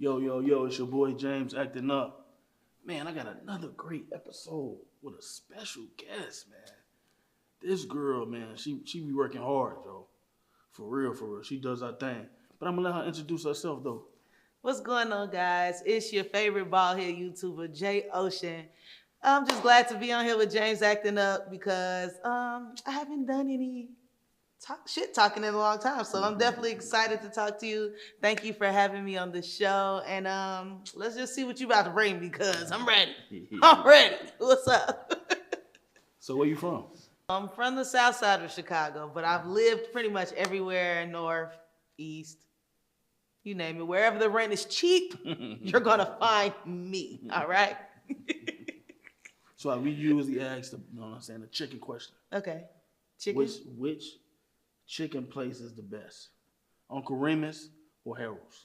Yo, it's your boy James acting up. Man, I got another great episode with a special guest, man. This girl, man, she be working hard, yo. For real. She does her thing. But I'm gonna let her introduce herself, though. What's going on, guys? It's your favorite baldhead YouTuber, Jay Ocean. I'm just glad to be on here with James acting up because I haven't done any shit talking in a long time. So I'm definitely excited to talk to you. Thank you for having me on the show. And let's just see what you about to bring because I'm ready. I'm ready. What's up? So where you from? I'm from the south side of Chicago, but I've lived pretty much everywhere, north, east, you name it. Wherever the rent is cheap, you're going to find me. All right? So we usually ask the, the chicken question. Okay. Chicken? Which chicken place is the best? Uncle Remus or Harold's?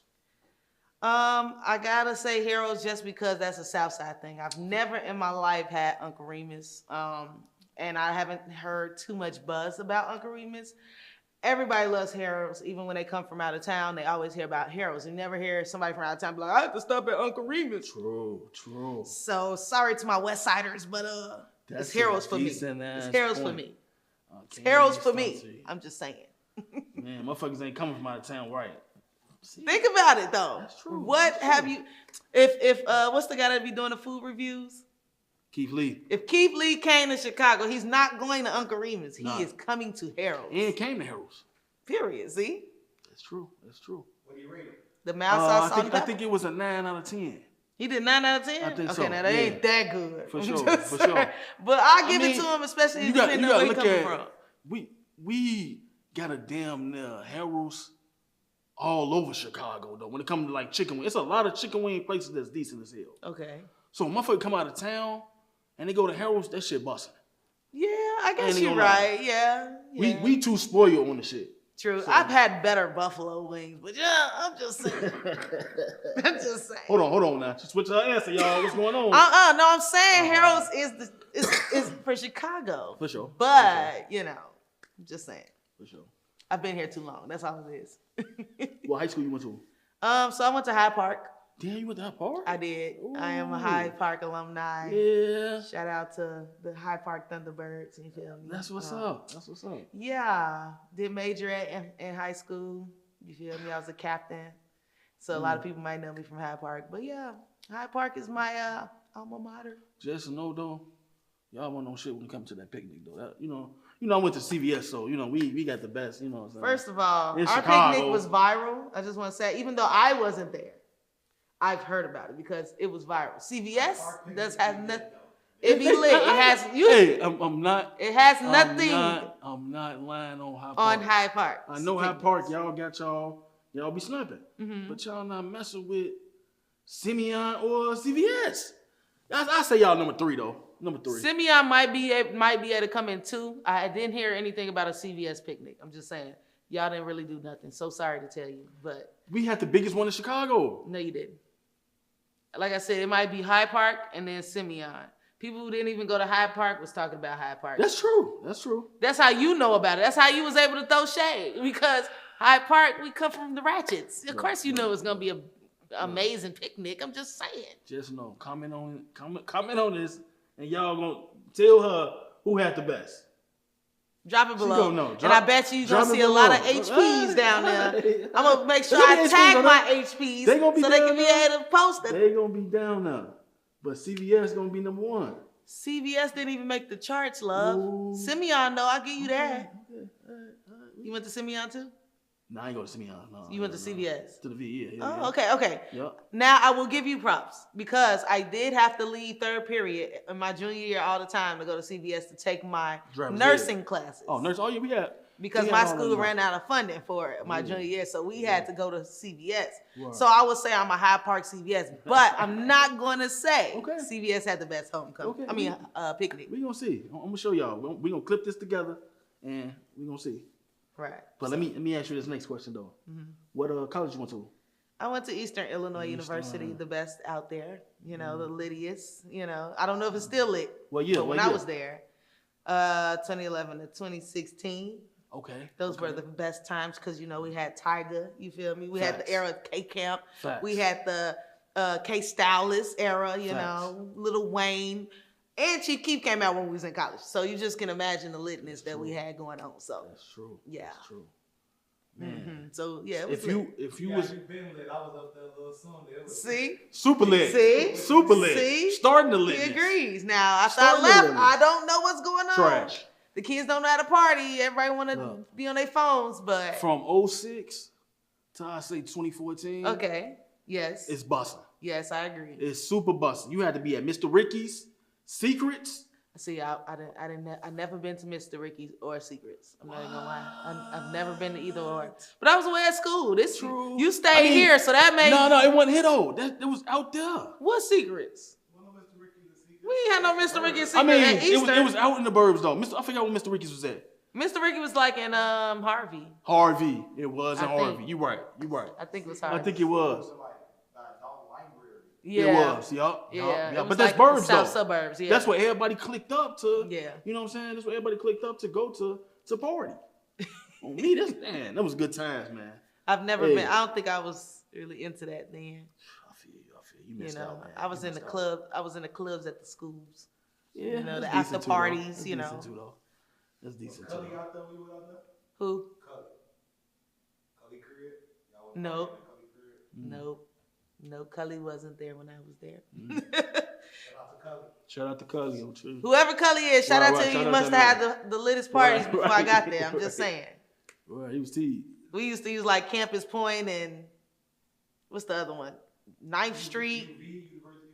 I gotta say Harold's just because that's a south side thing. I've never in my life had Uncle Remus. And I haven't heard too much buzz about Uncle Remus. Everybody loves Harold's. Even when they come from out of town, they always hear about Harold's. You never hear somebody from out of town be like, I have to stop at Uncle Remus. True. So sorry to my West Siders, but it's Harold's for me. It's Harold's for me. It's Harold's for me. I'm just saying. Man, motherfuckers ain't coming from out of town, right? See? Think about it though. That's true. What have you? If what's the guy that be doing the food reviews? Keith Lee. If Keith Lee came to Chicago, he's not going to Uncle Remus. He is coming to Harold's. And came to Harold's. Period. See? That's true. What do you rate it? The mild sauce on I think it was a 9 out of 10. He did 9 out of 10? I think okay, so. Now that ain't that good. For sure. But I'll give it to him, especially depending on where he's coming from. We got a damn near Harold's all over Chicago, though. When it comes to like chicken wing, it's a lot of chicken wing places that's decent as hell. Okay. So motherfucker come out of town and they go to Harold's, that shit busting. Yeah, I guess you're right. Yeah. We too spoiled on the shit. True. So, I've had better buffalo wings, but yeah, I'm just saying. Hold on now. She switched her answer, y'all. What's going on? No, I'm saying Harold's is for Chicago. For sure. But, I'm just saying. For sure. I've been here too long. That's all it is. What high school you went to? So I went to Hyde Park. Damn, you went to Hyde Park? I did. Ooh. I am a Hyde Park alumni. Yeah. Shout out to the Hyde Park Thunderbirds. You feel me? That's what's up. Yeah. Did major in high school. You feel me? I was a captain. So a lot of people might know me from Hyde Park. But yeah, Hyde Park is my alma mater. Just know though, y'all want no shit when it comes to that picnic though. That, I went to CVS, so we got the best. You know what I'm saying? First of all, in our Chicago, picnic was viral. I just want to say, even though I wasn't there, I've heard about it because it was viral. CVS does have nothing. It be lit. It has you. Hey, I'm not. It has nothing. I'm not lying on Hyde Park. On Hyde Park. I know Hyde Park. Y'all got y'all be snapping, but y'all not messing with Simeon or CVS. I say y'all number 3 though. Number 3. Simeon might be able to come in 2. I didn't hear anything about a CVS picnic. I'm just saying. Y'all didn't really do nothing. So sorry to tell you, but we had the biggest one in Chicago. No, you didn't. Like I said, it might be Hyde Park and then Simeon. People who didn't even go to Hyde Park was talking about Hyde Park. That's true. That's how you know about it. That's how you was able to throw shade. Because Hyde Park, we come from the Ratchets. Of course you know it's going to be an amazing picnic. I'm just saying. Just know. Comment on this, and y'all going to tell her who had the best. Drop it below. And I bet you're going to see a lot of HPs down there. I'm going to make sure I tag my HPs so they can be able to post it. They're going to be down now. But CVS going to be number 1. CVS didn't even make the charts, love. Ooh. Simeon, though, I'll give you that. Okay. You went to Simeon, too? No, I ain't go to Simeon. No, you went to CVS? To the V, yeah. Oh, okay. Yep. Now, I will give you props because I did have to leave 3rd period in my junior year all the time to go to CVS to take my nursing classes. Oh, nursing. Oh, yeah, we got. Because my school ran out of funding for it my junior year, so we had to go to CVS. Right. So I would say I'm a Hyde Park CVS, but I'm not going to say CVS had the best homecoming. Picnic. We're going to see. I'm going to show y'all. We're going to clip this together, and we're going to see. Right. But let me ask you this next question, though. Mm-hmm. What college you went to? I went to Eastern Illinois University, the best out there. The littiest. I don't know if it's still lit. Well, yeah. But when I was there, 2011 to 2016. Okay. Those were the best times because, you know, we had Tyga, you feel me? We had the era of K-Camp. We had the K-Stylist era, you know, Lil Wayne. And Chief Keef came out when we was in college. So you just can imagine the litness that we had going on. So that's true. Yeah. That's true. Man. So yeah, it was if you was been lit, I was up there a little soon. See? Super lit. See? Super lit. See? Starting to lit. He agrees. Now, after I left, I don't know what's going on. Trash. The kids don't know how to party. Everybody want to be on their phones, but from 06 to I say 2014. Okay. Yes. It's busting. Yes, I agree. It's super busting. You had to be at Mr. Ricky's, Secrets. See, I never been to Mr. Ricky's or Secrets. I'm not even gonna lie. I've never been to either or. But I was away at school. This true. You stayed here, so that made no, it wasn't here though. It was out there. What Secrets? We ain't had no Mr. Ricky's Secrets. I mean, at Easter. it was out in the burbs though. I forgot where Mr. Ricky's was at. Mr. Ricky was like in Harvey. Harvey. It was in Harvey. You right. I think it was Harvey. I think it was. Yeah. It was. Yup. Yeah. But that's burbs though. South suburbs. Yeah. That's what everybody clicked up to. Yeah. You know what I'm saying? That's what everybody clicked up to go to party. On me, that was good times, man. I've never been. I don't think I was really into that then. I feel you missed out, man. I was in the club. I was in the clubs at the schools. Yeah. You know, the after parties, you know. That's decent Cully too. out there, we were out there? Who? Cully crib? Nope. No, Cully wasn't there when I was there. Shout out to Cully. Whoever Cully is, shout out to you. You must have had the littest parties before I got there. I'm just saying. Right, he was teed. We used to use like Campus Point and what's the other one? 9th Street,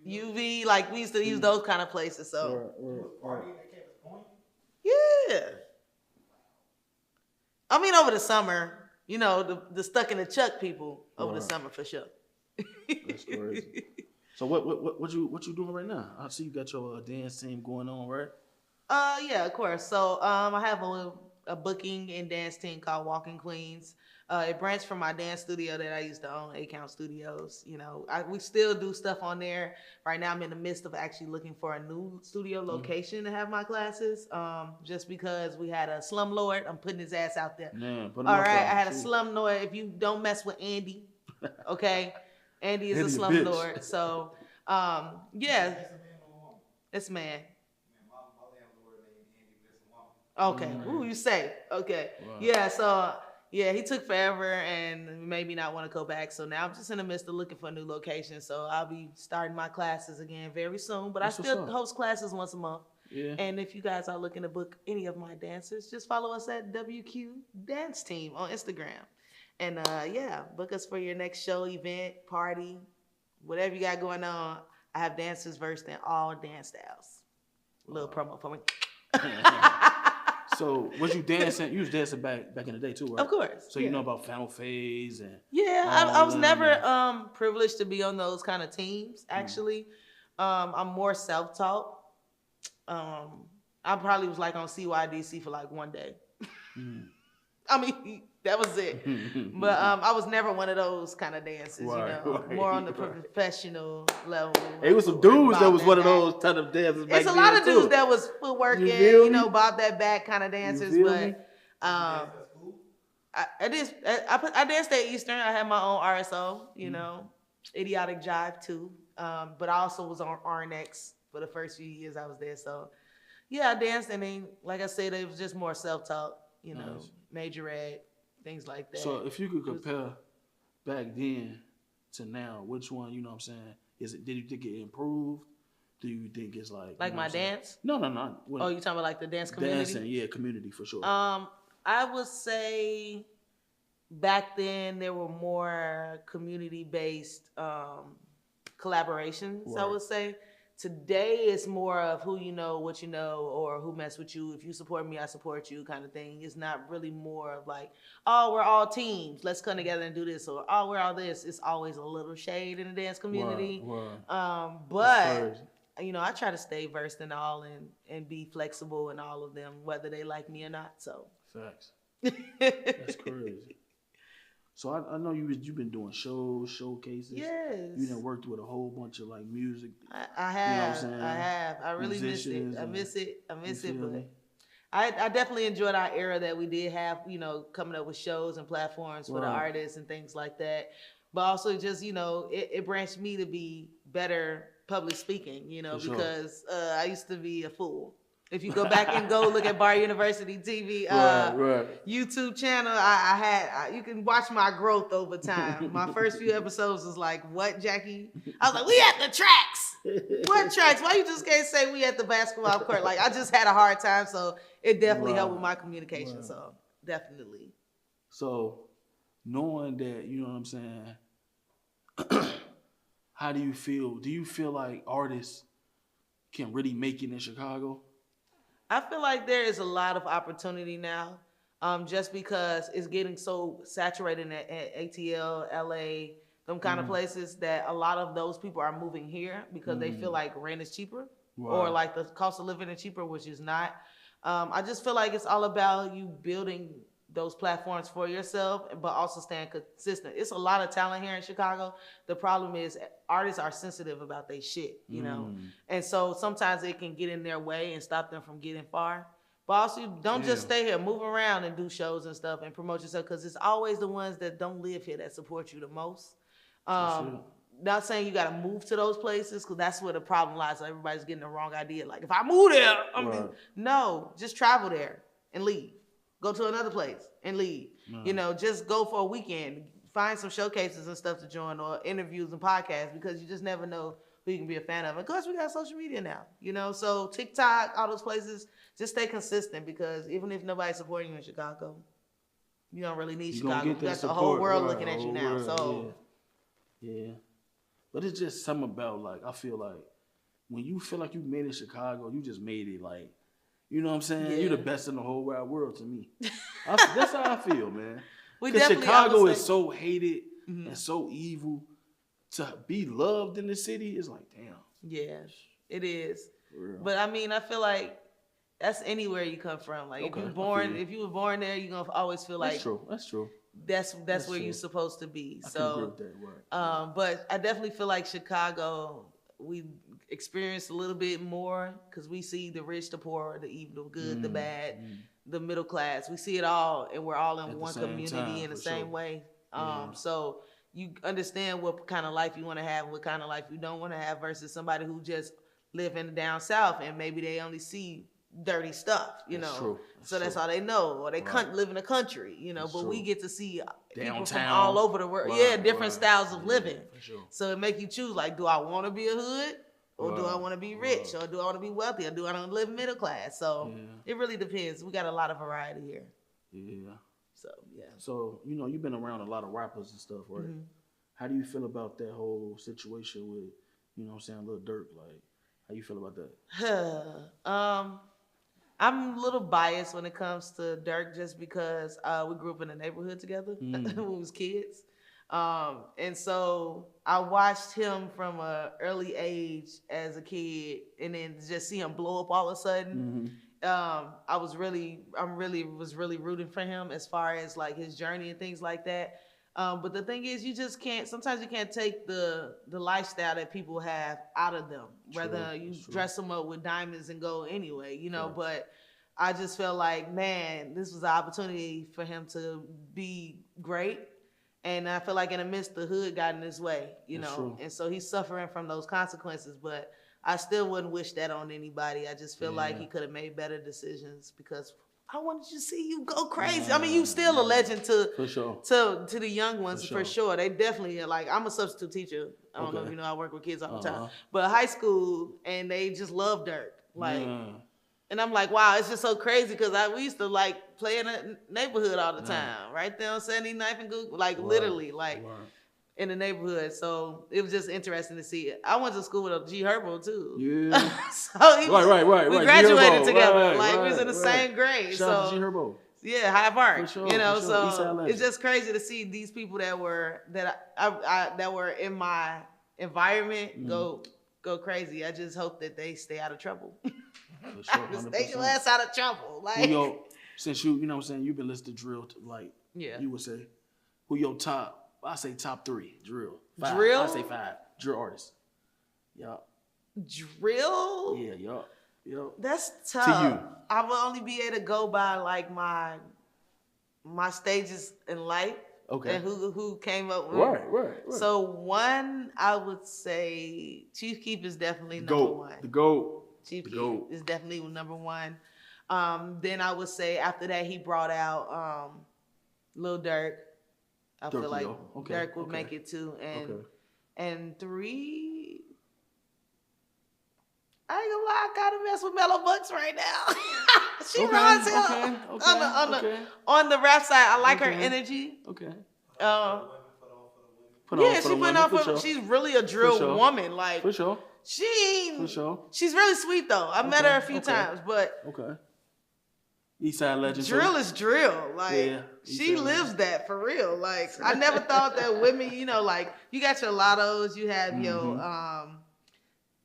UV. Like we used to use those kind of places. So yeah. I mean, over the summer, you know, the stuck in the Chuck people over the summer for sure. That's crazy. So what you doing right now? I see you got your dance team going on, right? Yeah, of course. So I have a booking and dance team called Walking Queens. It branched from my dance studio that I used to own, A-Count Studios. You know, we still do stuff on there. Right now I'm in the midst of actually looking for a new studio location to have my classes. Just because we had a slumlord. I'm putting his ass out there. Man, all right, I had a slumlord. If you don't mess with Andy, okay? Andy is a slumlord. So, yeah. It's man. Okay. Ooh, you say. Okay. Wow. Yeah, so... Yeah, he took forever and made me not want to go back. So now I'm just in the midst of looking for a new location. So I'll be starting my classes again very soon. But I still host classes once a month. Yeah. And if you guys are looking to book any of my dancers, just follow us at WQ Dance Team on Instagram. And yeah, book us for your next show, event, party, whatever you got going on. I have dancers versed in all dance styles. A little promo for me. So was you dancing? You was dancing back in the day too, right? Of course. So you know about Final Phase and I was never privileged to be on those kind of teams. Actually, I'm more self-taught. I probably was like on CYDC for like one day. I mean, that was it. But I was never one of those kind of dancers, more on the professional level. It was some dudes that was one of those type of dancers. It's a lot of dudes that was footworking, you know, bob that back kind of dancers. But I danced at Eastern. I had my own RSO, you know, Idiotic Jive too. But I also was on RNX for the first few years I was there. So yeah, I danced, and then, like I said, it was just more self-taught, you know, major ed, things like that. So if you could compare back then to now, which one, you know what I'm saying, did you think it improved? Do you think it's like my dance? No. Oh, you talking about like the dance community? Dancing, yeah, community for sure. I would say back then there were more community-based collaborations, I would say. Today it's more of who you know, what you know, or who mess with you. If you support me, I support you kind of thing. It's not really more of like, oh, we're all teams. Let's come together and do this. Or, oh, we're all this. It's always a little shade in the dance community. But, you know, I try to stay versed in all and be flexible in all of them, whether they like me or not. So facts. That's crazy. So I know you've been doing showcases. Yes. You done worked with a whole bunch of like music. I have. You know what I'm saying? I have. I really miss it. I miss it. But I definitely enjoyed our era that we did have, coming up with shows and platforms for the Right. artists and things like that. But also just, it branched me to be better public speaking, For sure. because I used to be a fool. If you go back and go look at Bar University TV Right. YouTube channel, you can watch my growth over time. My first few episodes was like, what, Jackie? I was like, we at the tracks. What tracks? Why you just can't say we at the basketball court? Like, I just had a hard time, so it definitely helped with my communication. Right. So definitely. So knowing that, you know what I'm saying, how do you feel? Do you feel like artists can really make it in Chicago? I feel like there is a lot of opportunity now, just because it's getting so saturated at ATL, LA, them kind of places, that a lot of those people are moving here because they feel like rent is cheaper, or like the cost of living is cheaper, which is not. I just feel like it's all about you building those platforms for yourself, but also staying consistent. It's a lot of talent here in Chicago. The problem is artists are sensitive about their shit, and so sometimes it can get in their way and stop them from getting far. But also, don't just stay here. Move around and do shows and stuff and promote yourself, because it's always the ones that don't live here that support you the most. Not saying you got to move to those places, because that's where the problem lies. So everybody's getting the wrong idea. Like, if I move there, no, just travel there and leave. Go to another place and leave. Just go for a weekend. Find some showcases and stuff to join, or interviews and podcasts, because you just never know who you can be a fan of. And of course, we got social media now, so TikTok, all those places, just stay consistent, because even if nobody's supporting you in Chicago, you don't really need Chicago. You got the whole world looking at you now. So yeah. But it's just something about, like, I feel like when you feel like you made it in Chicago, you just made it, like, you know what I'm saying? Yeah. You're the best in the whole wide world to me. That's how I feel, man. Because definitely Chicago understand. is so hated and so evil. To be loved in the city is like, damn. Yeah, it is. For real. But I mean, I feel like that's anywhere you come from. Like, if you were born there, you're gonna always feel like That's true. That's where true. you're supposed to be. I can agree with that, right. But I definitely feel like Chicago, we experience a little bit more, because we see the rich, the poor, the evil, the good, the bad, the middle class. We see it all, and we're all in one community in the same way. So you understand what kind of life you want to have and what kind of life you don't want to have, versus somebody who just live in the down south and maybe they only see dirty stuff, that's all they know, or they live in the country, but we get to see people from all over the world, different styles of living. So it make you choose, like, do I want to be a hood, or do I want to be rich, or do I want to be wealthy, or do I want to live middle class? So it really depends. We got a lot of variety here. Yeah. So yeah. So you've been around a lot of rappers and stuff, right? How do you feel about that whole situation with, Lil Durk? Like, how you feel about that? I'm a little biased when it comes to Durk, just because we grew up in a neighborhood together when we was kids. And so I watched him from an early age as a kid, and then just see him blow up all of a sudden. I was really rooting for him as far as, like, his journey and things like that. But the thing is, sometimes you can't take the lifestyle that people have out of them, whether you dress them up with diamonds and gold anyway, but I just felt like, man, this was an opportunity for him to be great. And I feel like in the midst, the hood got in his way, and so he's suffering from those consequences, but I still wouldn't wish that on anybody. I just feel like he could have made better decisions, because I wanted to see you go crazy. I mean, you still a legend to the young ones, for sure. They definitely, like, I'm a substitute teacher. I don't know if you know, I work with kids all the time. But high school, and they just love Durk. Like, and I'm like, wow, it's just so crazy, because we used to, like, play in the neighborhood all the time. Right there on 79th and Google. Like, literally, like, in the neighborhood. So it was just interesting to see it. I went to school with a G Herbo too. Yeah. So he was, right. We graduated together. We was in the same grade. Shout out to G so Herbo. yeah, Hyde Park. For sure, so it's just crazy to see these people that were in my environment go crazy. I just hope that they stay out of trouble. For sure, stay your ass out of trouble. Like, since you know what I'm saying, you've been listening to drill, you would say, who your top? I say top 3 drill. 5. Drill? I say 5 drill artists. Yup. Drill? Yeah, yup. You know? That's tough. you. I will only be able to go by like my stages in life. Okay. And who came up with Right. So one, I would say Chief Keef is definitely number one. The GOAT. Chief The Keef GOAT. is definitely number one. Then I would say after that he brought out Lil Durk. I feel like Durk would make it too. And 3, I ain't gonna lie, I gotta mess with Mellow Bucks right now. She runs him on the rap side. I like her energy. Okay. She's really a drill woman. Like for sure. She's really sweet though. I met her a few times, but Eastside legend. Drill is drill. Like she lives that for real. Like I never thought that women, you know, like you got your Lottos, you have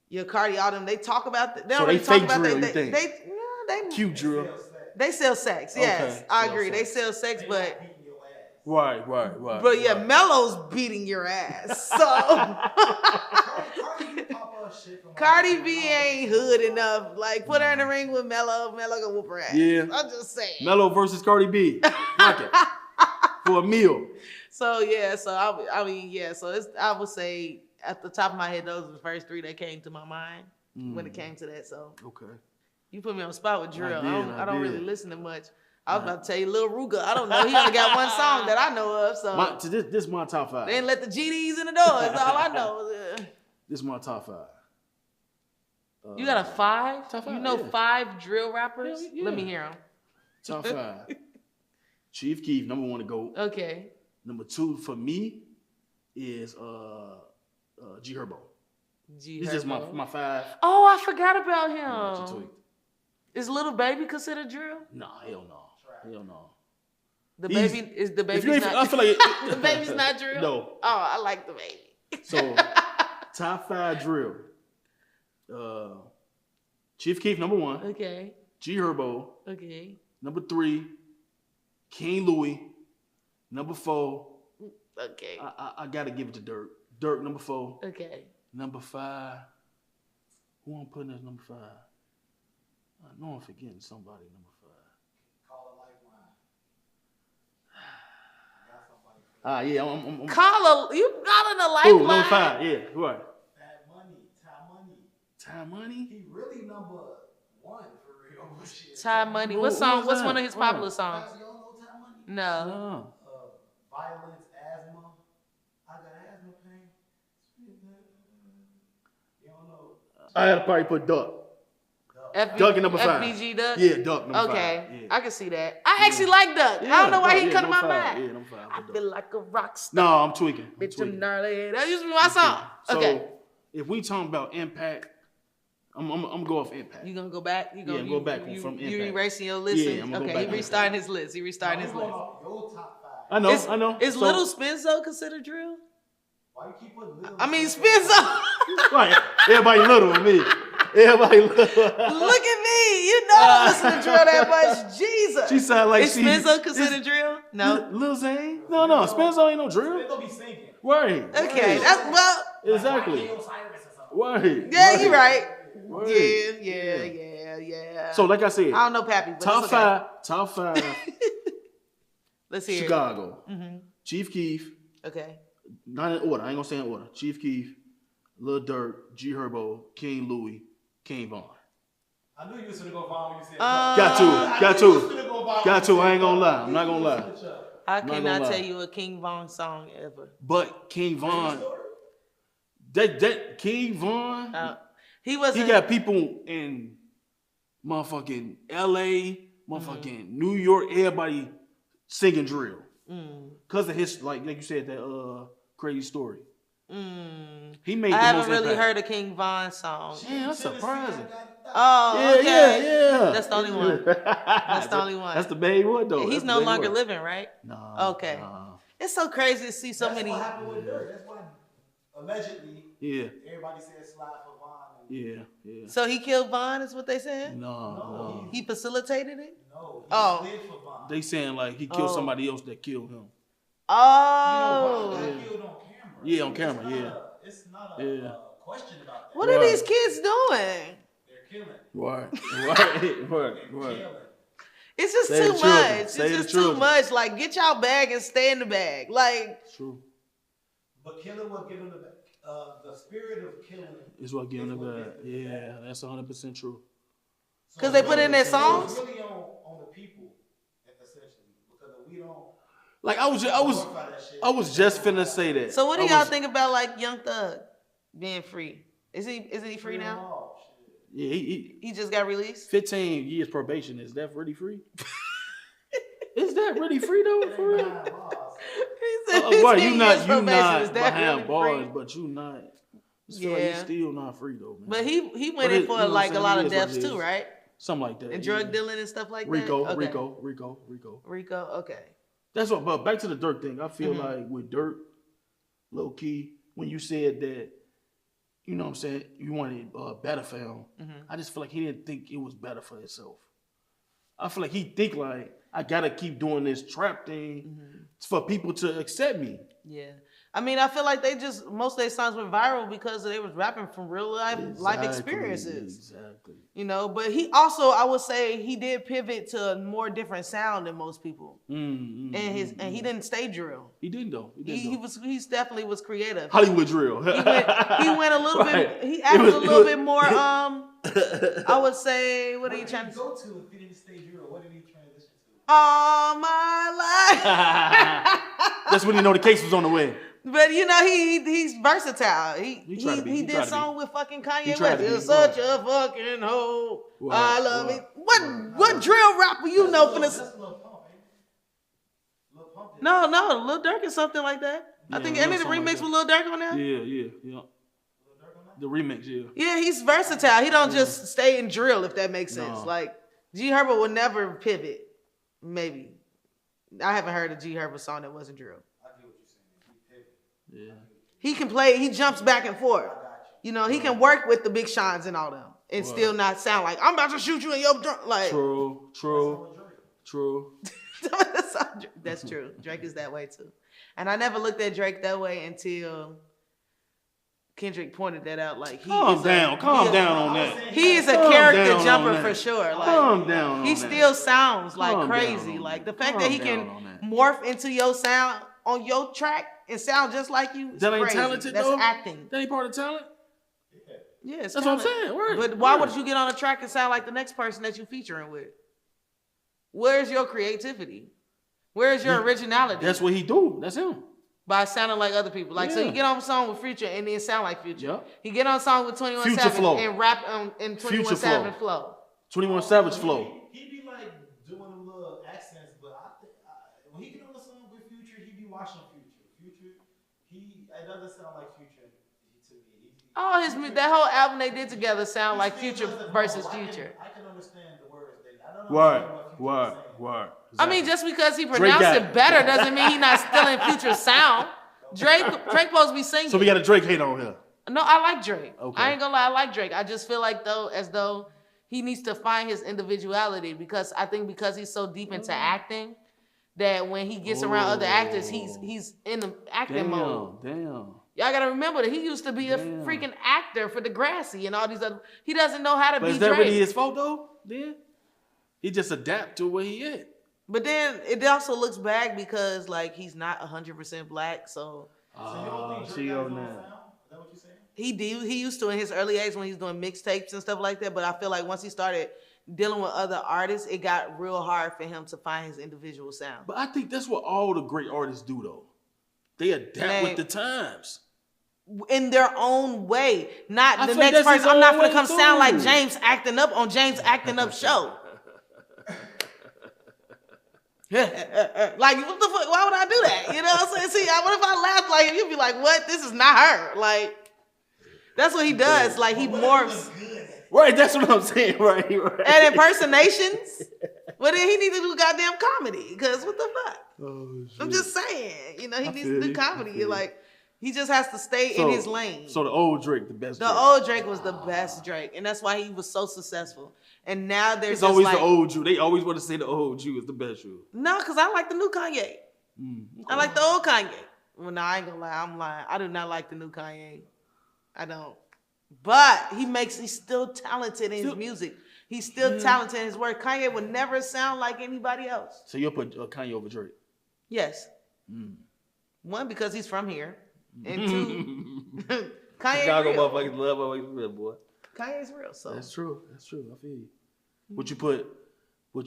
your Cardi, all them. They talk about they don't really talk about drill, they cute drill. They sell sex. Yes, I agree. They sell sex, but right. But yeah, Mello's beating your ass. So Cardi B ain't hood enough. Like put her in the ring with Mello gonna whoop her ass. Yeah, I'm just saying. Mello versus Cardi B. Rock it for a meal. So yeah, so so it's, I would say at the top of my head, those are the first 3 that came to my mind when it came to that. So you put me on the spot with drill. I don't really listen to much. I was about to tell you Lil Ruga. I don't know. He only got one song that I know of. So this is my top 5. They didn't let the GDs in the door. That's all I know. This is my top 5. You got a 5? Top 5? You know 5 drill rappers? Yeah. Let me hear them. Top 5. Chief Keef, number 1 to go. Okay. Number 2 for me is G Herbo. This is my 5. Oh, I forgot about him. Is Little Baby considered drill? No, hell no. The baby's not. I feel like the baby's not drill. No. Oh, I like the baby. So top 5 drill. Chief Keef number 1. Okay. G Herbo. Okay. Number 3. King Louis. Number 4. Okay. I gotta give it to Dirk. Dirk number 4. Okay. Number 5. Who I'm putting as number 5? I know I'm forgetting somebody number 5. Call a lifeline. Yeah, I'm you calling a lifeline? Ooh, number 5, yeah, right. Ty Money? He really number 1 for real. Ty Money. What song? What's one of his popular songs? You don't know Ty Money? No. Violence, asthma. I got asthma pain. You don't know. I had to probably put Duck. Duck at number 5. FBG Duck? Yeah, Duck number 5. Okay, yeah. I can see that. I actually like Duck. I don't know why he come to my mind. Yeah, number 5. I feel like a rock star. No, I'm tweaking. Bitch, I'm gnarly. That used to be my song. Okay. So, if we talking about impact, I'm gonna go off impact. You gonna go back? Go back from impact. You erasing your list? Yeah, I'm gonna go back. He restarting his list. Your top 5. I know. Is Little Spenzo considered drill? Why you keep putting Little? I mean Spenzo. Right. Everybody little with me. Everybody little. Look at me. You know I don't listen to drill that much. Jesus. She sound like is Spenzo considered drill? No. Lil Zane? No. Spenzo ain't no drill. Spenzo be singing. Right. Okay. That's exactly. Right. Yeah, you're right. Right. Yeah. So like I said, I don't know Pappy, but top 5. Let's hear Chicago. it. Mm-hmm. Chief Keef. Okay. Not in order. I ain't gonna say in order. Chief Keef, Lil Durk, G Herbo, King Louis, King Von. I knew you was gonna go Von when you said Got to. I ain't gonna lie. I'm not gonna lie. I cannot tell you a King Von song ever. But King Von, that King Von, he got people in motherfucking LA, motherfucking New York, everybody singing drill. Cause of his like you said that crazy story. He made. I haven't really heard a King Von song. Yeah, that's surprising. Oh, okay. Yeah. That's the only one. That's the only one. That's the main one though. He's no longer living, right? No. Okay. It's so crazy to see so many. That's what happened with Dirk. That's why allegedly. Yeah. Everybody said slide for Von. Yeah. So he killed Von, is what they said? No. He facilitated it? No. He slid for Von. They saying like he killed somebody else that killed him. Oh. You know, Von got killed on camera. Yeah, on camera. It's not a question about that. What are these kids doing? They're Right. It's just Say the too children. much. It's Say the just too children. much. Like, get y'all bag and stay in the bag. Like, True. But killing will give him the spirit of killing. Is what giving the bad. Yeah, that's 100% true. because they put in their So songs. it's really on the people, essentially, because we don't. Like I was just finna say that. So what do y'all think about like Young Thug being free? Isn't he free now? Yeah, He just got released. 15 years probation. Is that really free? Is that really free though? For real? He said Well, 15 you years not probation. Is that behind really bars, free? but you not. Yeah, he's still not free though, man. but he went But in it- for you know what like I'm a lot saying? of It is what deaths it too, is. right? Something like that. And drug dealing and stuff like that. Rico. Rico. Okay. That's what. But back to the Dirk thing. I feel like with Dirk, low key, when you said that, you know what I'm saying, you wanted better for him. I just feel like he didn't think it was better for himself. I feel like he think like I gotta keep doing this trap thing for people to accept me. Yeah. I mean, I feel like most of their songs went viral because they was rapping from real life experiences. Exactly. You know, but he also, I would say, he did pivot to a more different sound than most people. And he didn't stay drill. He didn't though. He definitely was creative. Hollywood drill. He went a little Right. bit. He acted a little bit more. I would say, what are you trying to go to if he didn't stay drill? What did he transition to? All my life. That's when you know the case was on the way. But you know he's versatile. He did a song with fucking Kanye West. You're such a fucking hoe. I love it. What drill rapper you know for this? No, Lil Durk is something like that. I think any of the remix with Lil Durk on there. Yeah. The remix, yeah. Yeah, he's versatile. He don't just stay in drill, if that makes sense. No. Like G Herbo would never pivot. Maybe I haven't heard a G Herbo song that wasn't drill. Yeah. He can play. He jumps back and forth. You know, he can work with the Big Seans and all them, and still not sound like I'm about to shoot you in your drum. Like True. That's true. Drake is that way too, and I never looked at Drake that way until Kendrick pointed that out. Like Calm down on that. He is a Calm character down jumper on that. for sure. Like Calm down on he that. still sounds like Calm crazy. down on Like that. the fact Calm that he down can on that. morph into your sound on your track and sound just like you. Is That ain't crazy. talented That's though? acting. That ain't part of talent? Yeah, it's That's talent. what I'm saying. Right. But why would you get on a track and sound like the next person that you featuring with? Where's your creativity? Where's your originality? That's what he do. That's him. By sounding like other people. Like, so Yeah. you get on a song with Future and then sound like Future. Yep. He get on a song with 21 Future Savage flow. and rap in 21 Future Savage flow. 21 Savage flow. He be like doing a little accents, but I think when he get on the song with Future, he be watching Future. It doesn't sound like Future to me. Oh, that whole album they did together sound like Future versus Future. I can understand the words. I don't understand what Future is saying. I mean, just because he pronounced got it better doesn't mean he's not stealing Future's sound. Drake supposed to be singing. So we got a Drake hate on here. No, I like Drake. Okay. I ain't gonna lie, I like Drake. I just feel like as though he needs to find his individuality because I think because he's so deep into acting that when he gets around other actors, he's in the acting mode. Damn. Y'all gotta remember that he used to be a freaking actor for Degrassi and all these other. He doesn't know how to But be is that Drake. really his fault though? Then he just adapt to where he at. But then it also looks bad because like he's not 100% black, so. So you don't think Drake she got his on own that. sound? Is that what you're saying? He used to in his early age when he's doing mixtapes and stuff like that. But I feel like once he started dealing with other artists, it got real hard for him to find his individual sound. But I think that's what all the great artists do though. They adapt with the times. In their own way, not I the feel like next that's his person. I'm not own gonna way, come sound like too. James acting up on James acting up show. Like what the fuck? Why would I do that? You know what I'm saying? See, what if I laughed like him? You'd be like, "What? This is not her." Like that's what he does. Like he morphs. Right, that's what I'm saying. Right. And impersonations. Well, then he needs to do goddamn comedy. Because what the fuck? Oh, I'm just saying. You know, he needs to feel do you. comedy. I feel Like he just has to stay in his lane. So the old Drake, the best. The Drake. old Drake was the best Drake, and that's why he was so successful. And now there's It's just always like, the old Jew. They always want to say the old Jew is the best Jew. no, because I like the new Kanye. I like the old Kanye. Well, no, I ain't gonna lie. I'm lying. I do not like the new Kanye. I don't. But he's still talented in his music. He's still talented in his work. Kanye would never sound like anybody else. So you'll put Kanye over Drake? Yes. One, because he's from here. And two, Kanye real. Motherfuckers love real, boy. Kanye's real, so. That's true. I feel you. Would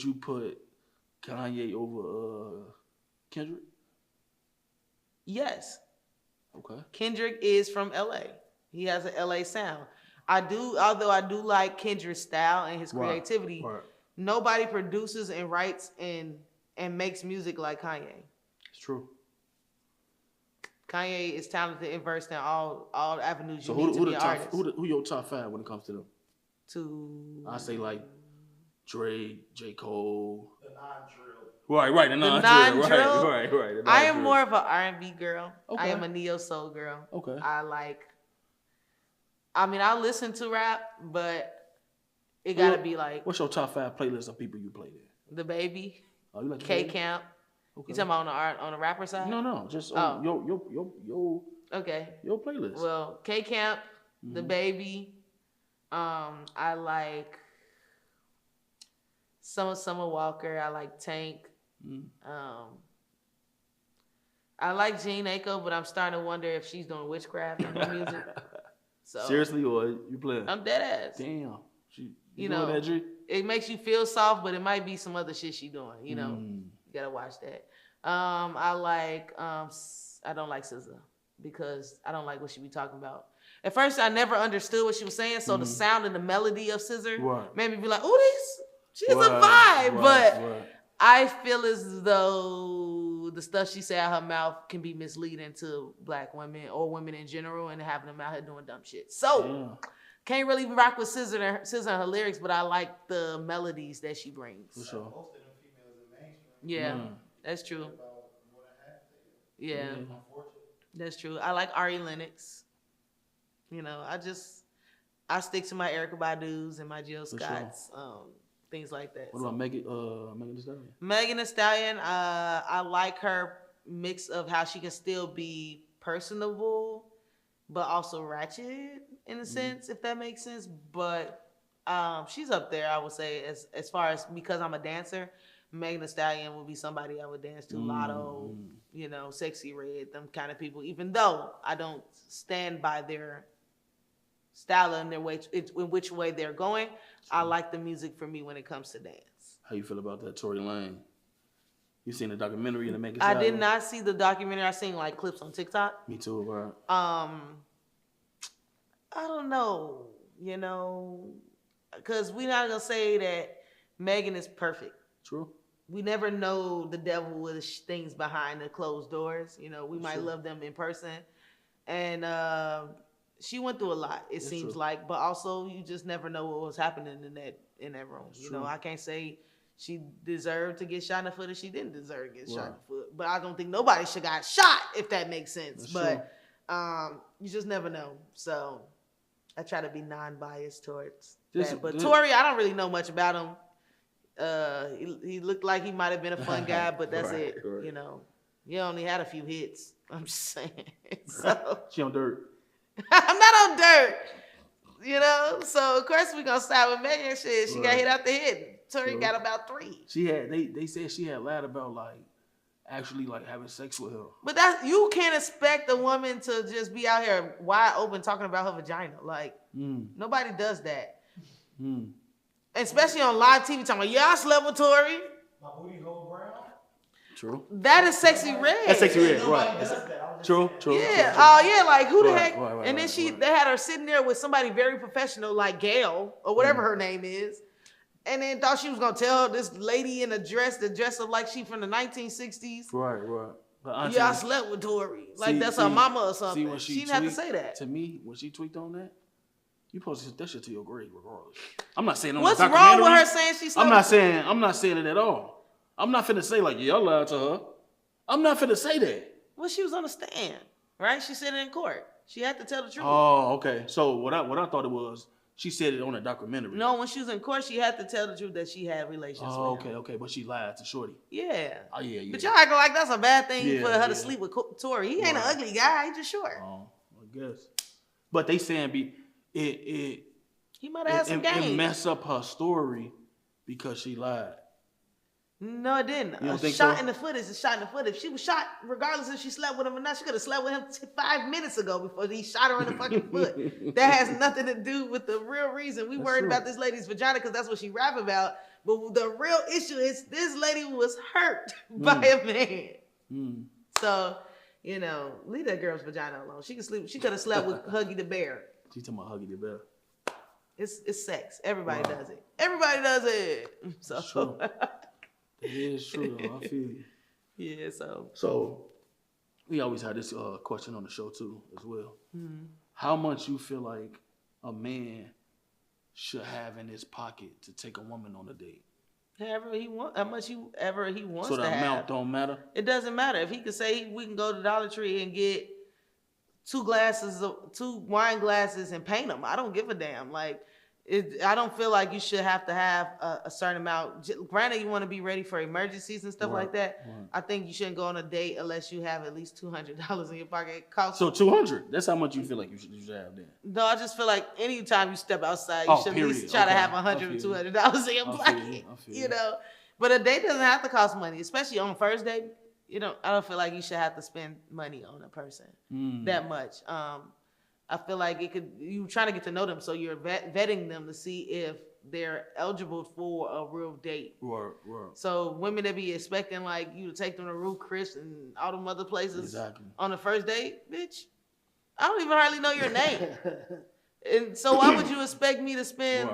you put Kanye over Kendrick? Yes. Okay. Kendrick is from LA. He has an LA sound. Although I do like Kendrick's style and his creativity, nobody produces and writes and makes music like Kanye. It's true. Kanye is talented and versed in all avenues so you need to be an artist. Who your top 5 when it comes to them? I say like Drake, J. Cole. The non-drill. Right, the non-drill. Right. I am more of an R&B girl. Okay. I am a neo soul girl. Okay. I listen to rap, but it gotta be like. What's your top 5 playlist of people you played in? The Baby. Oh, you like K Camp. Okay. You talking about on the rapper side? No, just your okay. Your playlist. Well, K Camp, The Baby. I like Summer Walker. I like Tank. I like Jean Aiko, but I'm starting to wonder if she's doing witchcraft in her music. So seriously, or you playing? I'm dead ass. Damn, you know that, G? It makes you feel soft, but it might be some other shit she doing. You know, you gotta watch that. I like I don't like SZA because I don't like what she be talking about. At first, I never understood what she was saying, so the sound and the melody of SZA made me be like, "Oh, she's a vibe." But I feel as though the stuff she say out her mouth can be misleading to black women or women in general, and having them out here doing dumb shit. So can't really rock with SZA and her lyrics, but I like the melodies that she brings. For sure. Most of them females in mainstream. Yeah, that's true. About more than half of them. Yeah, that's true. I like Ari Lennox. You know, I stick to my Erykah Badu's and my Jill Scotts, things like that. What about Megan Thee Stallion? Megan Thee Stallion, I like her mix of how she can still be personable, but also ratchet in a sense, if that makes sense. But she's up there, I would say, as far as because I'm a dancer. Megan Thee Stallion would be somebody I would dance to. Lotto, you know, Sexy Red, them kind of people. Even though I don't stand by their style and their way, in which way they're going, I like the music for me when it comes to dance. How you feel about that, Tory Lanez? You seen the documentary in the Megan Thee I Stallion? did not see the documentary. I seen like clips on TikTok. Me too, right? I don't know, you know, because we're not gonna say that Megan is perfect. True. We never know the devil with things behind the closed doors. You know, we might love them in person. And she went through a lot, it seems like. But also, you just never know what was happening in that room. You know, I can't say she deserved to get shot in the foot or she didn't deserve to get shot in the foot. But I don't think nobody should got shot, if that makes sense. But you just never know. So I try to be non-biased towards that. But Tory, I don't really know much about him. He looked like he might have been a fun guy, but that's it. Right. You know, he only had a few hits. I'm just saying. So she on dirt. I'm not on dirt. You know, so of course we gonna start with Megan. Shit, she got hit out the head. Tory got about 3. She had. They said she had lied about actually having sex with her. But you can't expect a woman to just be out here wide open talking about her vagina. Nobody does that. Especially on live TV, talking about, I slept with Tory. My booty hole brown. True. That is Sexy Red. That's Sexy Red, right. True. Yeah. Oh, yeah, who the heck? And then they had her sitting there with somebody very professional, like Gail, or whatever her name is. And then thought she was going to tell this lady in a dress that dressed up like she from the 1960s. Right. I slept with Tory. That's her mama or something. She didn't have to say that. To me, when she tweaked on that, you supposed to that shit to your grave regardless. I'm not saying on what's the wrong with her saying she slept I'm not saying it at all. I'm not finna say I lied to her. I'm not finna say that. Well, she was on the stand, right? She said it in court. She had to tell the truth. Oh, okay. So what I thought it was, she said it on a documentary. No, when she was in court, she had to tell the truth that she had relations with him. Okay. But she lied to Shorty. Yeah. Oh, yeah. But y'all acting like that's a bad thing for her to sleep with Tory. He ain't an ugly guy. He just short. Oh, I guess. But they saying He might have had some it game. mess up her story because she lied. No, it didn't. You don't A think shot so? in the foot is a shot in the foot. If she was shot, regardless if she slept with him or not, she could have slept with him 5 minutes ago before he shot her in the fucking foot. That has nothing to do with the real reason. We worried about this lady's vagina because that's what she rap about. But the real issue is this lady was hurt by a man. So, you know, leave that girl's vagina alone. She can sleep. She could have slept with Huggy the Bear. She's talking about Huggy the Bear. It's sex. Everybody does it. Everybody does it. So. It's true. It is true, though. I feel you. Yeah, So, we always had this question on the show, too, as well. How much you feel like a man should have in his pocket to take a woman on a date? However he wants, how much ever he wants so to the have. amount don't matter? It doesn't matter. If he could say we can go to Dollar Tree and get 2 wine glasses and paint them, I don't give a damn. Like, I don't feel like you should have to have a certain amount. Granted, you want to be ready for emergencies and stuff like that. Right. I think you shouldn't go on a date unless you have at least $200 in your pocket. So 200. That's how much you feel like you should have then. No, I just feel like anytime you step outside, you should period. at least try to Okay. have $100 or $200 in your pocket. You know, but a date doesn't have to cost money, especially on first date. You know, I don't feel like you should have to spend money on a person that much. I feel like you trying to get to know them, so you're vetting them to see if they're eligible for a real date. Right. So women that be expecting like you to take them to Ruth Chris and all them other places on the first date, bitch, I don't even hardly know your name. And so why would you expect me to spend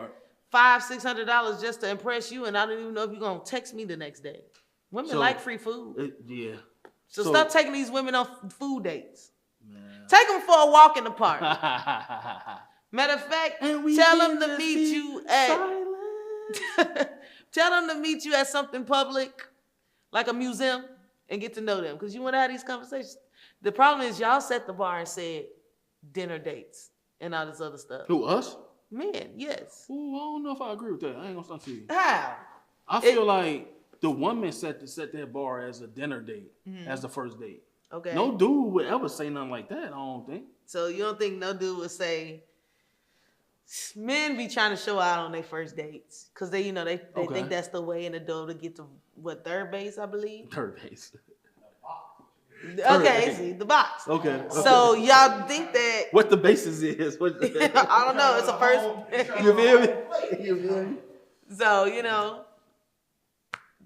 $500-$600 just to impress you, and I don't even know if you're gonna text me the next day? Women like free food. Yeah. So stop taking these women on food dates. Man. Take them for a walk in the park. Matter of fact, tell them to meet you at tell them to meet you at something public, like a museum, and get to know them. Because you want to have these conversations. The problem is y'all set the bar and said dinner dates and all this other stuff. Who, us? Men, yes. Ooh, I don't know if I agree with that. I ain't gonna start to you. How? I feel like the woman set that bar as a dinner date, as the first date. Okay. No dude would ever say nothing like that, I don't think. So you don't think no dude would say, men be trying to show out on their first dates because they think that's the way in the door to get to third base, I believe. Third base. Okay, see the box. Okay. So y'all think that what the basis is? I don't know. It's a first. You feel me? You feel me? So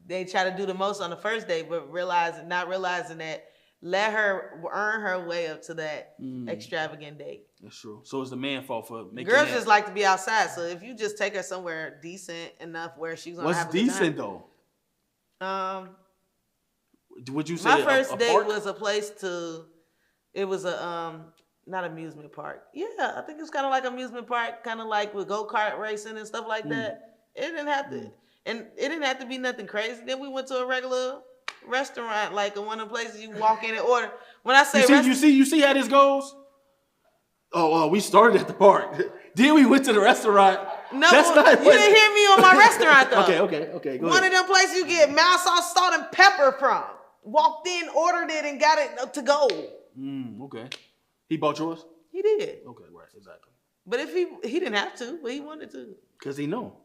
they try to do the most on the first date, but not realizing that. Let her earn her way up to that extravagant date. That's true. So it's the man's fault for making girls just like to be outside. So if you just take her somewhere decent enough where she's gonna have a good time. What's decent though? Would you say my first date park? was a place to? It was a not amusement park. Yeah, I think it's kind of like amusement park, kind of like with go-kart racing and stuff like that. It didn't have to, and it didn't have to be nothing crazy. Then we went to a regular restaurant, like one of the places you walk in and order. When I say you see how this goes? Oh, we started at the park. Then we went to the restaurant. No, you didn't hear me on my restaurant though. Okay. Go one ahead. of them places you get mild sauce, salt, and pepper from. Walked in, ordered it, and got it to go. Okay. He bought yours? He did. Okay, right, exactly. But if he didn't have to, but he wanted to. Cause he know.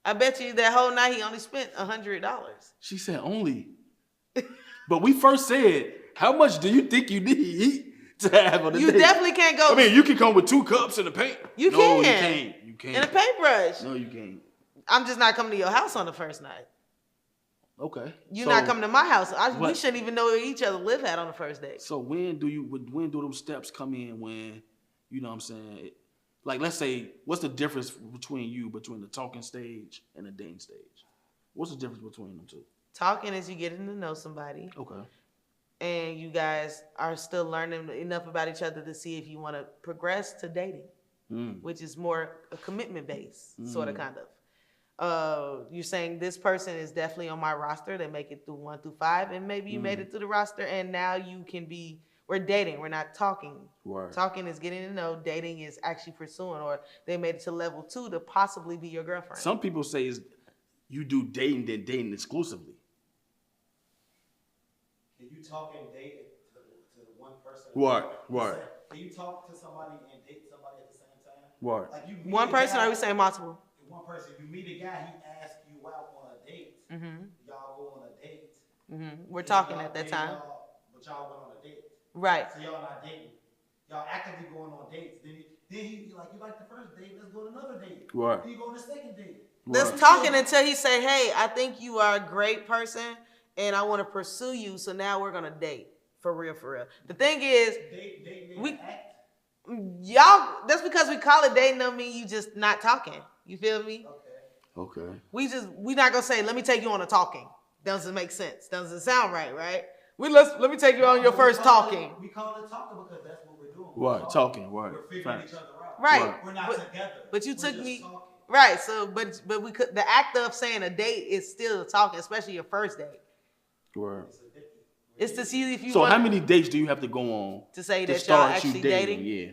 I bet you that whole night he only spent $100. She said only. But we first said, how much do you think you need to have on the date? You definitely can't go. I mean, you can come with 2 cups and a paint. You can't. You can't. And a paintbrush. No, you can't. I'm just not coming to your house on the first night. Okay. You're not coming to my house. We shouldn't even know where each other live at on the first date. So when do those steps come in when, you know what I'm saying? Like, let's say, what's the difference between the talking stage and the dating stage? What's the difference between them two? Talking is you getting to know somebody. Okay. And you guys are still learning enough about each other to see if you want to progress to dating, which is more a commitment based, sort of, kind of. You're saying this person is definitely on my roster. They make it through 1 through 5, and maybe you made it through the roster, and now you can be. We're dating. We're not talking. Right. Talking is getting to know. Dating is actually pursuing, or they made it to level 2 to possibly be your girlfriend. Some people say you do dating then dating exclusively. Can you talk and date to one person? Right. Can you talk to somebody and date somebody at the same time? Right. Like you meet One a person, guy, or are we saying multiple? one person. You meet a guy, he asks you out on a date. Mm-hmm. Y'all go on a date. Mm-hmm. We're Then talking y'all- at that then time. but y'all went on a date. Right. So y'all not dating. Y'all actively going on dates. Then he like, you like the first date, let's go to another date. Right. Then you go on the second date. Let's Right. talking until he say, hey, I think you are a great person and I want to pursue you. So now we're going to date. For real, for real. The thing is, Date we act. y'all, that's because we call it dating don't mean you just not talking. You feel me? Okay. Okay. We not gonna say, let me take you on a talking. Doesn't make sense. Doesn't sound right, right? Let me take you on your first talking. We call it talking because that's what we're doing. Right, talking, right. We're figuring Facts. each other out. Right. We're not together. But you We're took just me talking. right. So but we could the act of saying a date is still talking, especially your first date. Right. It's to see if you So want how many dates do you have to go on to say to that y'all start you actually dating? dating? Yeah.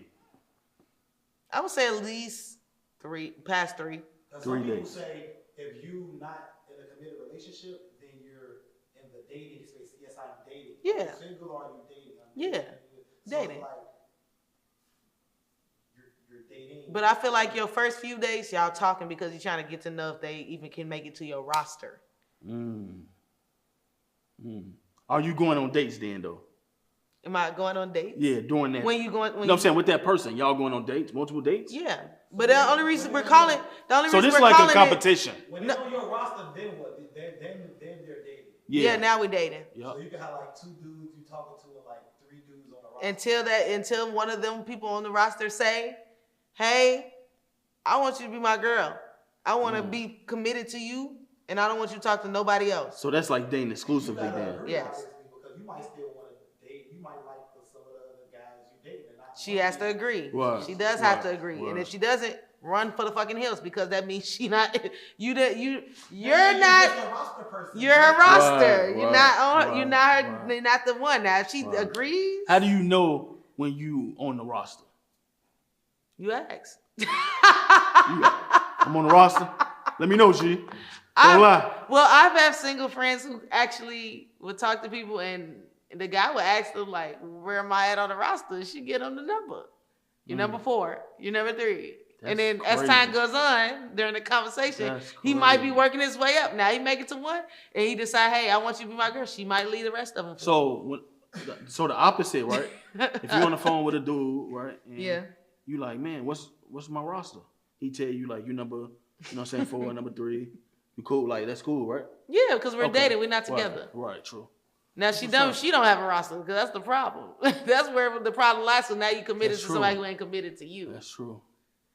I would say at least past three. Three Some people days. say if you not in a committed relationship, then you're in the dating space. Yes, I'm dating. Yeah. Are you single or are you dating? Yeah. So Dating. It's like you're dating. But I feel like your first few days, y'all talking because you're trying to get to know if they even can make it to your roster. Are you going on dates then though? Am I going on dates? Yeah, doing that. When you going? No, I'm saying with that person, y'all going on dates, multiple dates. Yeah, but the only reason we're calling, So this is like a competition. When it's on your roster, then what? Then they're dating. Yeah, now we're dating. Yep. So you can have like 2 dudes you talking to and like 3 dudes on the roster. Until one of them people on the roster say, "Hey, I want you to be my girl. I want to be committed to you, and I don't want you to talk to nobody else." So that's like dating exclusively You gotta then. agree, Yes. obviously, because you might still want to date. You might like some of the other guys you dating. And not She has to agree. Right. She does have to Right. agree, Right. and if she doesn't, run for the fucking hills because that means she not you're Maybe not. just a roster person. You're her roster. Right, you're right, not on. right, You're not her. right. You're not the one. Now, if she Right. agrees, How do you know when you on the roster? you ask. I'm on the roster. Let me know, G. Don't lie. Well, I've had single friends who actually would talk to people, and the guy would ask them like, "Where am I at on the roster?" She get them the number. You're number 4. You're number 3. That's and then crazy. as time goes on during the conversation, That's he might be crazy. working his way up. Now he make it to 1, and he decide, "Hey, I want you to be my girl." She might leave the rest of them. So the opposite, right? If you're on the phone with a dude, right? And Yeah. You like, man, what's my roster? He tell you like you number, you know what I'm saying, 4, number 3. You cool, like that's cool, right? Yeah, because we're Okay. dating. We're not together. Right, true. Now she don't have a roster because that's the problem. That's where the problem lies. So now you committed That's to true. somebody who ain't committed to you. That's true.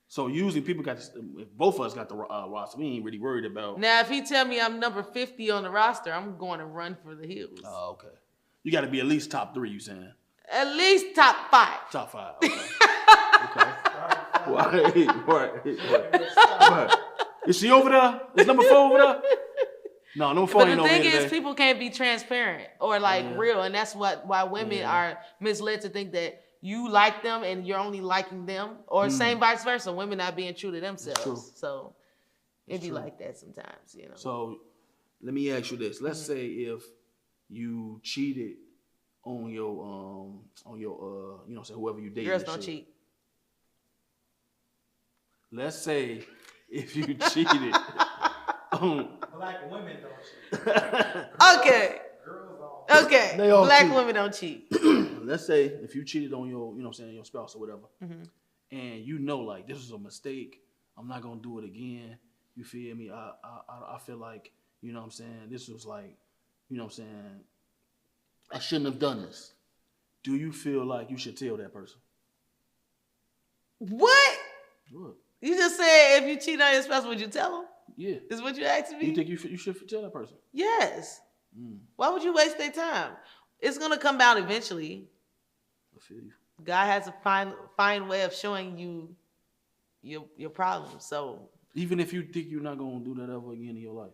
So usually people got to, if both of us got the roster, we ain't really worried about. Now if he tell me I'm number 50 on the roster, I'm going to run for the hills. Oh, okay. You got to be at least top 3. You saying? At least top 5. Top 5. Okay. Okay. Right. Is she over there? Is number 4 over there? No, number 4 But ain't the over thing here is, today. people can't be transparent or like Yeah. real, and that's why women Yeah. are misled to think that you like them and you're only liking them, or same vice versa. Women not being true to true. themselves. So it be true. like that sometimes, you know. So let me ask you this. Let's say if you cheated on your you know what I'm saying, whoever you dated. Girls and don't shit. cheat. Let's say if you cheated on Black women don't cheat. Okay. Girls don't. Okay. They all Black cheat. women don't cheat. let's say if you cheated on your, you know what I'm saying, your spouse or whatever, Mm-hmm. and you know like this was a mistake, I'm not gonna do it again. You feel me? I feel like, you know what I'm saying, this was like, you know what I'm saying, I shouldn't have done this. Do you feel like you should tell that person? What? What? You just said if you cheat on your spouse, would you tell them? Yeah. Is what you asked me? You think you should tell that person? Yes. Why would you waste their time? It's gonna come out eventually. I feel you. God has a fine way of showing you your problems. So Even if you think you're not gonna do that ever again in your life,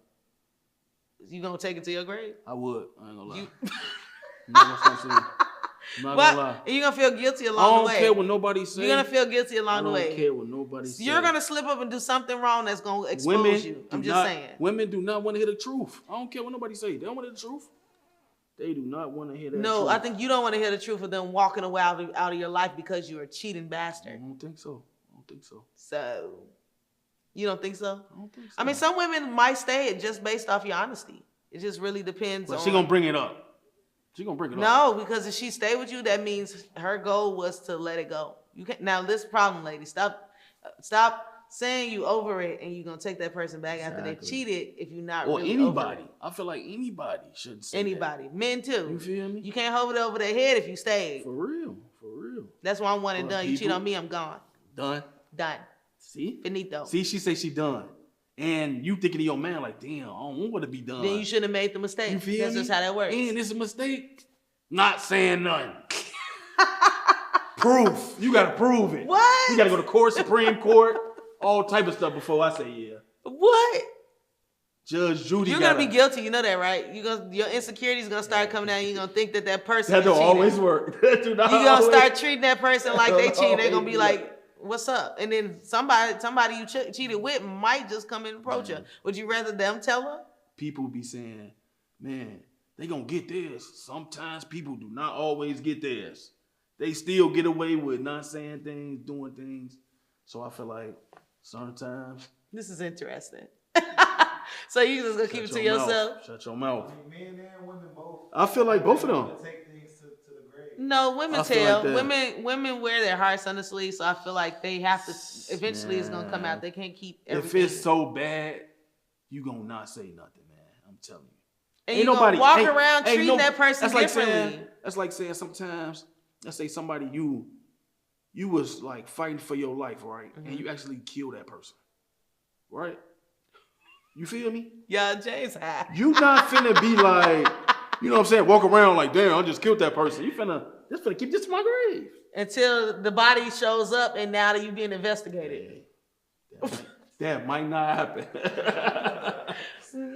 you gonna take it to your grave? I would. I ain't gonna lie. You, I'm not gonna say. I'm not gonna lie. and you're gonna feel guilty I along don't the way. care what nobody says. You're gonna feel guilty along the I way. don't care what nobody says. You're gonna slip up and do something wrong that's gonna expose you. I'm just saying. Women do not want to hear the truth. I don't care what nobody say. They don't want to hear the truth. They do not want to hear that No, truth. I think you don't want to hear the truth of them walking away out of your life because you're a cheating I bastard. don't think so. I don't think so. So, you don't think so? I don't think so. I mean, some women might stay just based off your honesty. It just really depends But on. she gonna bring it up. She gonna bring it up. No, because if she stay with you, that means her goal was to let it go. You can't. Now, this problem, lady, stop saying you over it and you're gonna take that person back after they cheated if you're not or really anybody. over it. I feel like anybody should say Anybody, men too. You feel me? You can't hold it over their head if you stayed. For real. That's why I'm one and done. You cheat people- on me, I'm gone. Done. Done. See? Finito. See, she say she done. And you thinking to your man like, damn, I don't want to be done. Then you shouldn't have made the mistake. You feel That's me? just how that works. And it's a mistake. Not saying nothing. Proof. You gotta prove it. What? You gotta go to court, Supreme Court, all type of stuff before I say yeah. What? Judge Judy. You're gonna be guilty. You know that, right? Your insecurity is gonna start coming out. You're gonna think that person. That don't cheated. always work. That do not You're gonna always- start treating that person like they cheated. They're gonna be Always. like, "What's up?" And then somebody you cheated with might just come and approach her. Would you rather them tell her? People be saying, man, they gonna get theirs. Sometimes people do not always get theirs. They still get away with not saying things, doing things. So I feel like sometimes. This is interesting. So you just gonna keep it to yourself? Shut your mouth. I mean, men and women both. I feel like both of them. Take things to the grave. No, women I feel tell. like that. Women wear their hearts on the sleeve, so I feel like they have to. Eventually, it's gonna come out. They can't keep everything. If it's so bad, you gonna not say nothing, man. I'm telling you. And you gonna walk around treating that person that's like differently. saying, that's like saying sometimes, let's say somebody you was like fighting for your life, right? Mm-hmm. And you actually kill that person, right? You feel me? Yeah, James high. You not finna be like, you know what I'm saying? Walk around like, damn, I just killed that person. You finna keep this to my grave. Until the body shows up and now that you being investigated. That might not happen.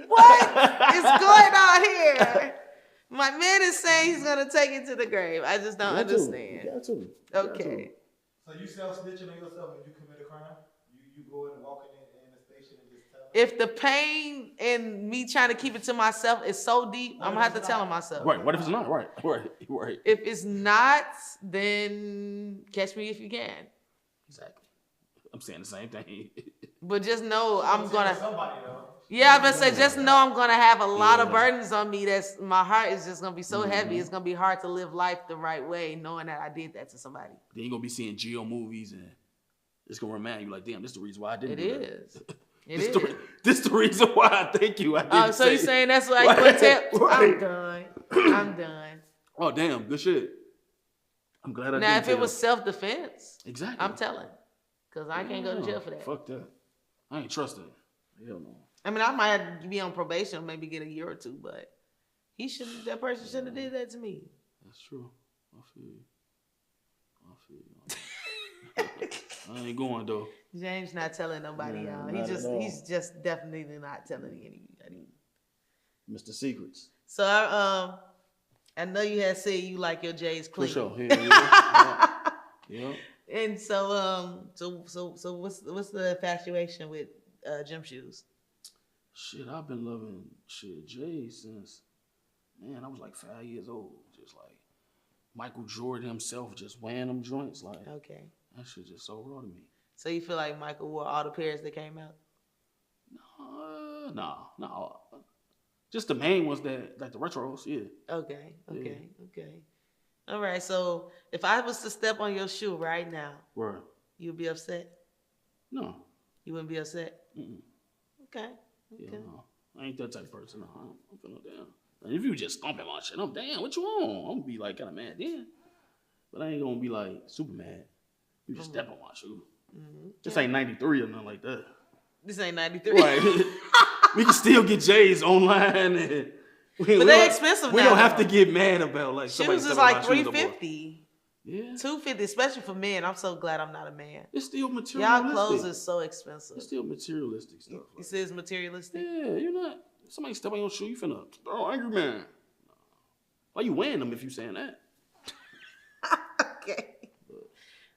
What is going on here? My man is saying he's gonna take it to the grave. I just don't understand. You got to. Okay. So you self-snitching on yourself when you commit a crime? You go in and walk in the station and just tell them? If the pain and me trying to keep it to myself is so deep, I'm gonna have to tell him myself. Right. What if it's not? Right. If it's not, then catch me if you can. Exactly. I'm saying the same thing. But just know I'm gonna. Somebody though. Yeah, I'm gonna say just know I'm gonna have a lot of burdens on me. That's my heart is just gonna be so heavy. It's gonna be hard to live life the right way, knowing that I did that to somebody. Then you're gonna be seeing Geo movies and it's gonna remind you like, damn, this is the reason why I didn't It do that. is. It is. This the reason why I thank you. I didn't So say you're it. saying that's why you would tell? Right. I'm done. I'm done. Oh damn, good shit. I'm glad I Now, didn't if it tell. was self-defense, Exactly. I'm telling, because I can't go to jail for that. Fuck that. I ain't trusting. Hell no. I mean, I might have to be on probation, maybe get a year or two, but that person shouldn't have did that to me. That's true. I feel you. I ain't going though. James not telling nobody, y'all. not at all. He's just definitely not telling anybody. Mr. Secrets. So I know you had said you like your J's For clean. sure. Yeah. Yeah. And so what's the infatuation with gym shoes? Shit, I've been loving Jay since, man, I was like 5 years old. Just like Michael Jordan himself just wearing them joints. Like, Okay. that shit just so raw to me. So you feel like Michael wore all the pairs that came out? No. Just the main ones that, like the retros, yeah. Okay. All right. So if I was to step on your shoe right now, Right. you'd be upset? No. You wouldn't be upset? Mm-mm. Okay. Yeah, no. I ain't that type of person. No, I'm feeling down. And if you just stomping my shit, I'm damn, what you on? I'm gonna be like kind of mad then. But I ain't gonna be like super mad. You just step on my shoe. Mm-hmm. This ain't 93 or nothing like that. This ain't 93. Right. We can still get J's online. And But they expensive we now. don't have to get mad about like somebody Shoes is stepping on like my shoes no more. $350. Yeah. $250, especially for men. I'm so glad I'm not a man. It's still materialistic. Y'all clothes is so expensive. It's still materialistic stuff. You say it's materialistic? Yeah, you're not. Somebody step on your shoe, you finna, oh, angry man. Why you wearing them if you saying that? Okay.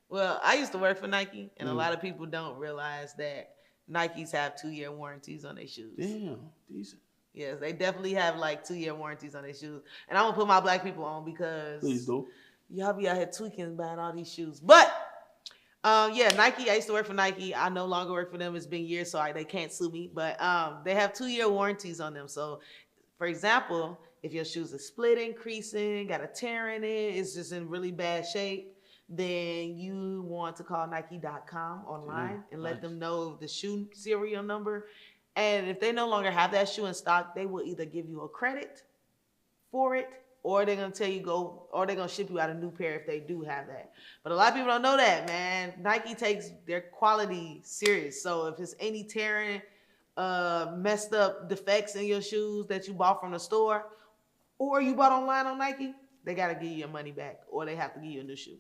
Well, I used to work for Nike, and a lot of people don't realize that Nikes have 2-year warranties on their shoes. Damn, decent. Yes, they definitely have like 2-year warranties on their shoes. And I'm gonna put my black people on because Please do. y'all be out here tweaking buying all these shoes. But Yeah, Nike. I used to work for Nike. I no longer work for them. It's been years, so they can't sue me. But they have 2-year warranties on them. So, for example, if your shoes are splitting, creasing, got a tear in it, it's just in really bad shape, then you want to call Nike.com online and let them know the shoe serial number. And if they no longer have that shoe in stock, they will either give you a credit for it, or they're gonna tell you or they're gonna ship you out a new pair if they do have that. But a lot of people don't know that, man. Nike takes their quality serious. So if it's any tearing, messed up defects in your shoes that you bought from the store, or you bought online on Nike, they gotta give you your money back, or they have to give you a new shoe.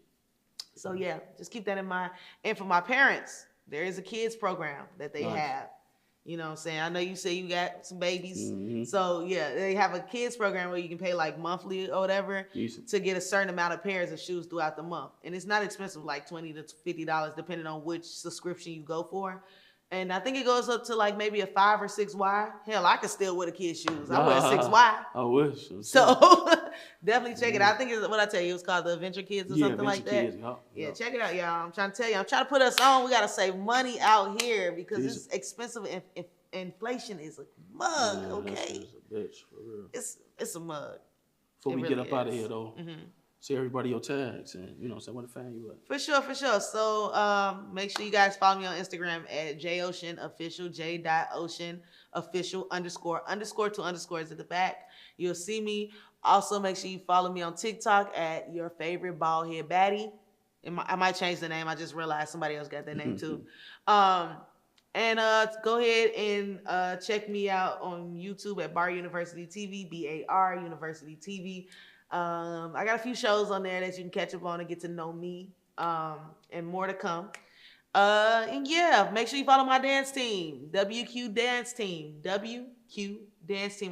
So yeah, just keep that in mind. And for my parents, there is a kids program that they have. You know what I'm saying? I know you say you got some babies. Mm-hmm. So yeah, they have a kids program where you can pay like monthly or whatever to get a certain amount of pairs of shoes throughout the month. And it's not expensive, like $20 to $50, depending on which subscription you go for. And I think it goes up to like maybe a 5 or 6Y. Hell, I could still wear the kids' shoes. I wear a 6Y. I wish. So definitely check it out. I think it's what I tell you, it was called the Adventure Kids or something like that. Kids, yeah, check it out, y'all. I'm trying to tell you, I'm trying to put us on. We got to save money out here because it's expensive. Inflation is a mug, okay? It's a bitch, for real. It's a mug. Before we get up out of here, though, see everybody your tags and, you know, say what a fan you are. For sure. So make sure you guys follow me on Instagram at JOceanOfficial, J.Ocean_official _ 2 underscores at the back. You'll see me. Also, make sure you follow me on TikTok at your favorite bald head baddie. I might change the name. I just realized somebody else got that name too. And go ahead and check me out on YouTube at Bar University TV, BAR University TV. I got a few shows on there that you can catch up on and get to know me, and more to come. And yeah, make sure you follow my dance team, WQ Dance Team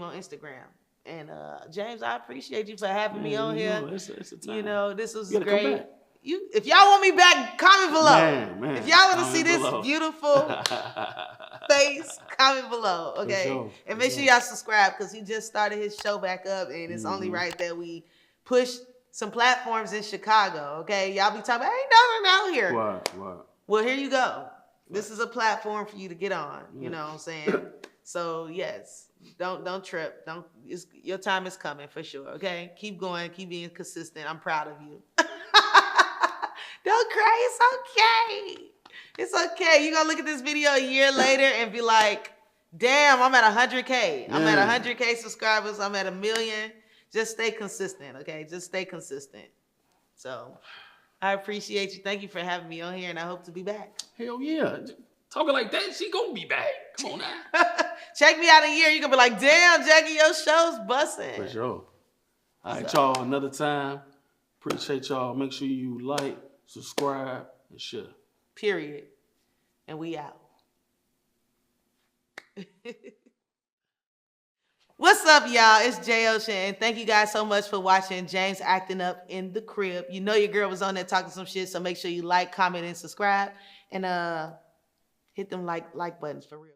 on Instagram. And James, I appreciate you for having me on here. It's a time. You know, this was great. Come back. If y'all want me back, comment below. Man, if y'all want to see this beautiful face, comment below, okay? Sure. And make sure y'all subscribe because he just started his show back up, and it's only right that we push some platforms in Chicago, okay? Y'all be talking about, ain't nothing out here. What? Well, here you go. This is a platform for you to get on. You know what I'm saying? So yes, don't trip. Your time is coming for sure. Okay, keep going, keep being consistent. I'm proud of you. Don't cry. It's okay. It's okay. You're gonna look at this video a year later and be like, "Damn, I'm at 100K. I'm at 100K subscribers. I'm at 1 million." Just stay consistent. Okay, just stay consistent. So. I appreciate you. Thank you for having me on here, and I hope to be back. Hell yeah. Talking like that, she gonna be back. Come on now. Check me out in a year. You're gonna be like, damn, Jackie, your show's busting. For sure. All right, y'all, another time. Appreciate y'all. Make sure you like, subscribe, and share. Period. And we out. What's up, y'all? It's J Ocean, and thank you guys so much for watching James Acting Up in the Crib. You know your girl was on there talking some shit, so make sure you like, comment, and subscribe, and hit them like buttons for real.